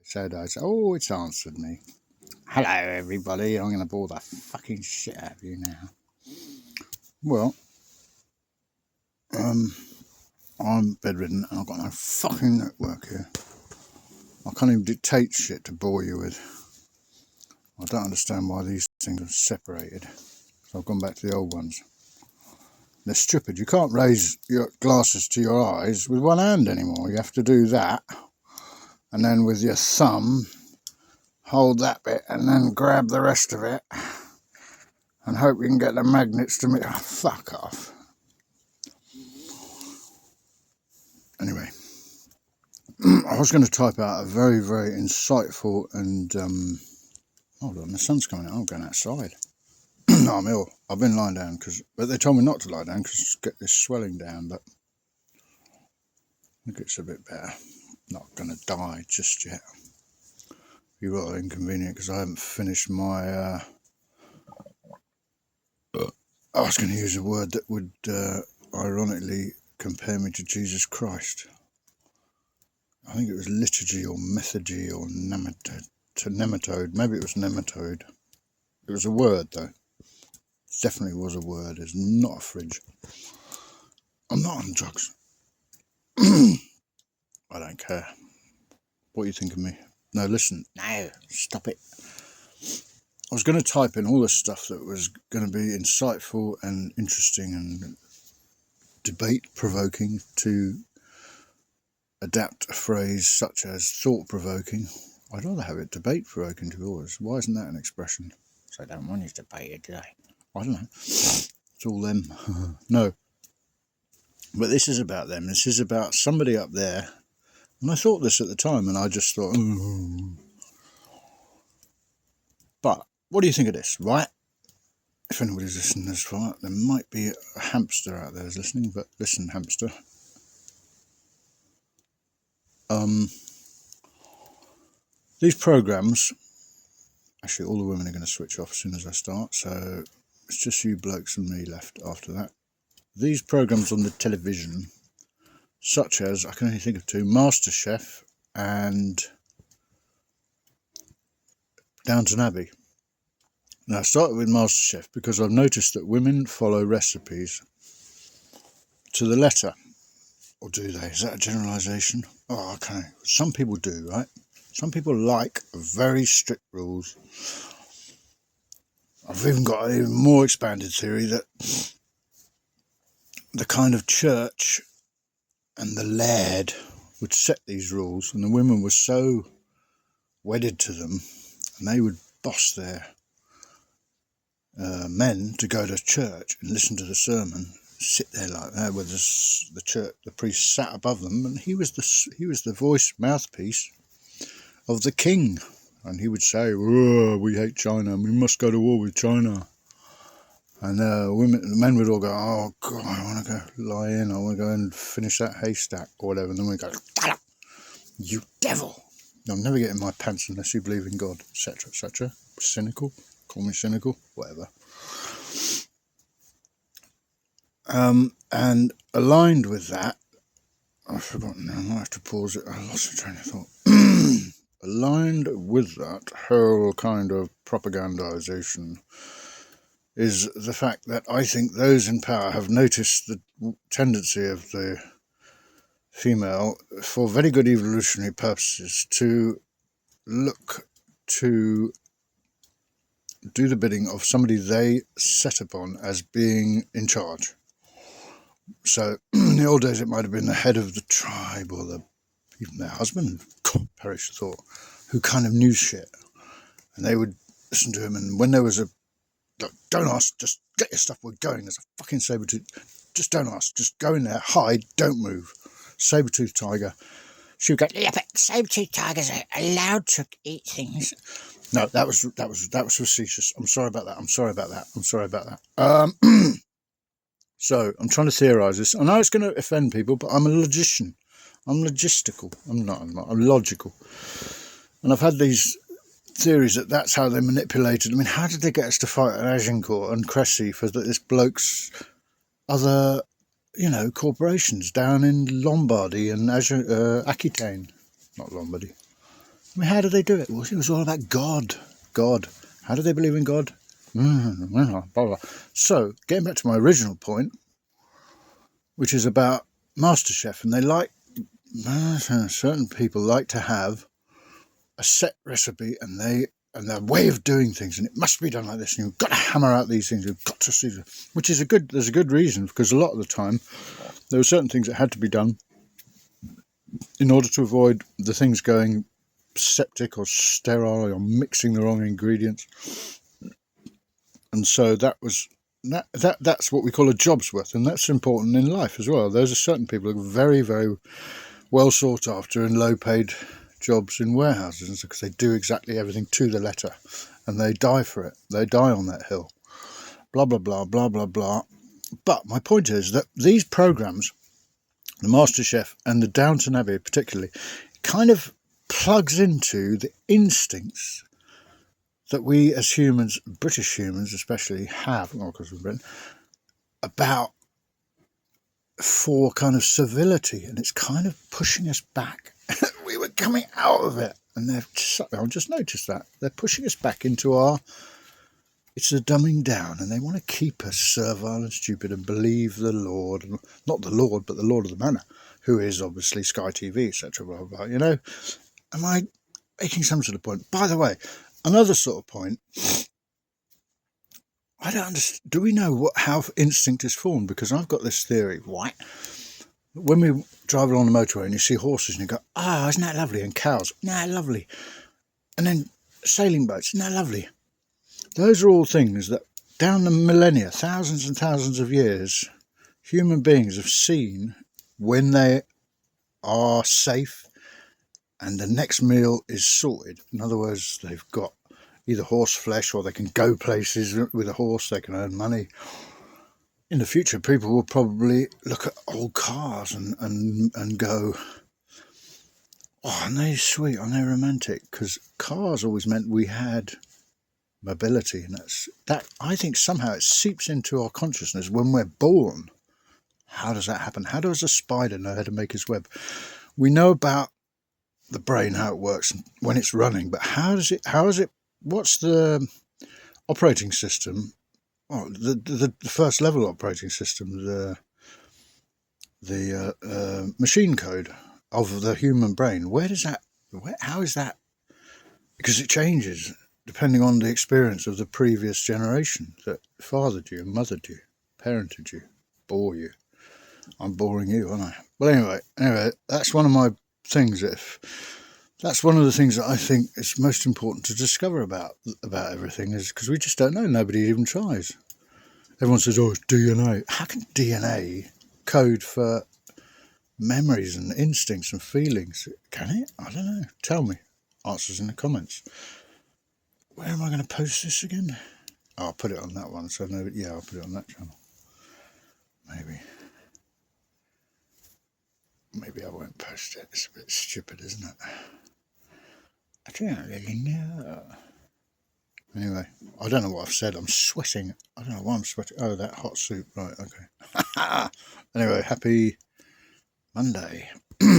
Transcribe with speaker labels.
Speaker 1: said, oh, it's answered me. Hello, everybody. I'm going to bore the fucking shit out of you now. Well, I'm bedridden and I've got no fucking network here. I can't even dictate shit to bore you with. I don't understand why these things are separated. So I've gone back to the old ones. They're stupid. You can't raise your glasses to your eyes with one hand anymore. You have to do that. And then with your thumb, hold that bit and then grab the rest of it. And hope you can get the magnets to me. Oh, fuck off. Anyway. I was going to type out a very, very insightful and... hold on, the sun's coming out. I'm going outside. No, I'm ill. I've been lying down, but they told me not to lie down because get this swelling down, but I think it's a bit better. Not going to die just yet. Be rather inconvenient because I haven't finished my... I was going to use a word that would ironically compare me to Jesus Christ. I think it was liturgy or methogy or nematode. Maybe it was nematode. It was a word though. It definitely was a word. It's not a fridge. I'm not on drugs. I don't care. What do you think of me? No, listen. No, stop it. I was going to type in all the stuff that was going to be insightful and interesting and debate-provoking to adapt a phrase such as thought-provoking. I'd rather have it debate-provoking to yours. Why isn't that an expression? So I don't want you to debate it, do I? I don't know. It's all them. No. But this is about them. This is about somebody up there. And I thought this at the time, and I just thought... But what do you think of this, right? If anybody's listening this far, there might be a hamster out there who's listening, but listen, hamster. These programs, actually all the women are going to switch off as soon as I start, so it's just you blokes and me left after that. These programs on the television, such as, I can only think of two, MasterChef and Downton Abbey. Now I started with MasterChef because I've noticed that women follow recipes to the letter. Or do they? Is that a generalisation? Oh, okay. Some people do, right? Some people like very strict rules. I've even got an even more expanded theory that the kind of church and the laird would set these rules, and the women were so wedded to them, and they would boss their men to go to church and listen to the sermon, sit there like that with the priest sat above them, and he was the voice mouthpiece of the king, and he would say, we hate China, we must go to war with China. And the men would all go, oh God, I want to go lie in, I want to go and finish that haystack or whatever. And then we go, you devil, you'll never get in my pants unless you believe in God, etc., etc. Cynical, call me cynical, whatever. And aligned with that, I've forgotten now, I might have to pause it, I lost the train of thought. Aligned with that whole kind of propagandization is the fact that I think those in power have noticed the tendency of the female, for very good evolutionary purposes, to look to do the bidding of somebody they set upon as being in charge. So in the old days it might have been the head of the tribe or even their husband, God, perish the thought, who kind of knew shit. And they would listen to him, and when there was don't ask, just get your stuff, we're going, there's a fucking saber-tooth, just don't ask, just go in there, hide, don't move. Saber-tooth tiger. She would go, yeah, but saber-tooth tigers are allowed to eat things. No, that was facetious. I'm sorry about that. So I'm trying to theorise this. I know it's going to offend people, but I'm a logician. I'm logistical. I'm logical. And I've had these theories that that's how they manipulated. I mean, how did they get us to fight at Agincourt and Cressy for this bloke's other, corporations down in Lombardy and Aquitaine? Not Lombardy. I mean, how do they do it? Well, it was all about God. God. How do they believe in God? Blah, blah. So, getting back to my original point, which is about MasterChef, and they like, certain people like to have a set recipe and their way of doing things, and it must be done like this, and you've got to hammer out these things, you've got to see them, which is there's a good reason, because a lot of the time there were certain things that had to be done in order to avoid the things going septic or sterile or mixing the wrong ingredients. And so that's what we call a job's worth, and that's important in life as well. Those are certain people who are very, very well sought after in low paid jobs in warehouses, because they do exactly everything to the letter, and they die for it. They die on that hill. Blah, blah, blah, blah, blah, blah. But my point is that these programs, the MasterChef and the Downton Abbey particularly, kind of plugs into the instincts that we as humans, British humans especially, have, well, because we're Britain, about for kind of servility, and it's kind of pushing us back. We were coming out of it, and I've just noticed that they're pushing us back into it's a dumbing down, and they want to keep us servile and stupid and believe the Lord, and not the Lord, but the Lord of the Manor, who is obviously Sky TV, etc. Blah, blah, blah. You know, am I making some sort of point? By the way, another sort of point. I don't understand. Do we know how instinct is formed? Because I've got this theory. Why? When we drive along the motorway and you see horses and you go, "Ah, isn't that lovely?" And cows, "Isn't that lovely?" And then sailing boats, "Isn't that lovely?" Those are all things that down the millennia, thousands and thousands of years, human beings have seen when they are safe and the next meal is sorted. In other words, they've got either horse flesh, or they can go places with a horse, they can earn money. In the future, people will probably look at old cars and go, "Oh, aren't they sweet? Aren't they romantic?" Because cars always meant we had mobility, and that I think somehow it seeps into our consciousness when we're born. How does that happen? How does a spider know how to make his web? We know about the brain, how it works when it's running, but how is it? What's the operating system? Oh, the first level operating system, the machine code of the human brain. How is that? Because it changes depending on the experience of the previous generation that fathered you and mothered you, parented you, bore you. I'm boring you, aren't I? Well, anyway, that's one of my things. That's one of the things that I think is most important to discover about everything, is because we just don't know. Nobody even tries. Everyone says, "Oh, it's DNA." How can DNA code for memories and instincts and feelings? Can it? I don't know. Tell me. Answers in the comments. Where am I going to post this again? I'll put it on that one. So I'll put it on that channel. Maybe I won't post it. It's a bit stupid, isn't it? I don't really know. Anyway, I don't know what I've said. I'm sweating. I don't know why I'm sweating. Oh, that hot soup. Right, okay. Anyway, happy Monday.